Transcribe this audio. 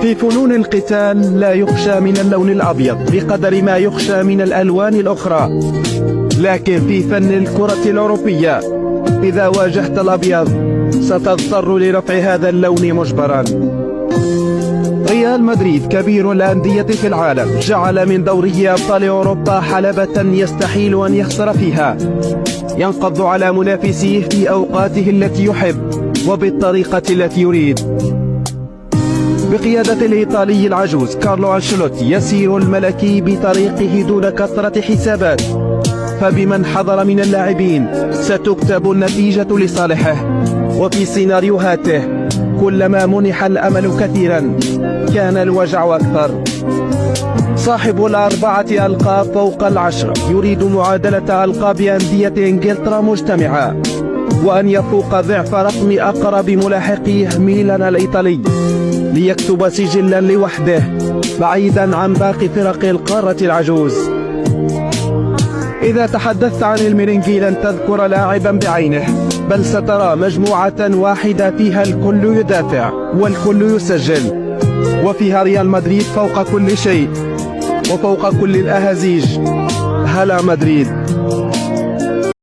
في فنون القتال لا يخشى من اللون الأبيض بقدر ما يخشى من الألوان الأخرى، لكن في فن الكرة الأوروبية إذا واجهت الأبيض ستضطر لرفع هذا اللون مجبرا. ريال مدريد كبير الأندية في العالم، جعل من دوري أبطال أوروبا حلبة يستحيل أن يخسر فيها، ينقض على منافسيه في أوقاته التي يحب وبالطريقة التي يريد. بقيادة الإيطالي العجوز كارلو أنشيلوتي يسير الملكي بطريقه دون كثرة حسابات، فبمن حضر من اللاعبين ستكتب النتيجة لصالحه. وفي سيناريوهاته كلما منح الأمل كثيرا كان الوجع أكثر. صاحب الأربعة ألقاب فوق العشرة يريد معادلة ألقاب أندية إنجلترا مجتمعة، وأن يفوق ضعف رقم أقرب ملاحقيه ميلان الإيطالي ليكتب سجلا لوحده بعيدا عن باقي فرق القارة العجوز. إذا تحدثت عن الميرينجي لن تذكر لاعبا بعينه، بل سترى مجموعة واحدة فيها الكل يدافع والكل يسجل، وفيها ريال مدريد فوق كل شيء وفوق كل الأهازيج. هلا مدريد!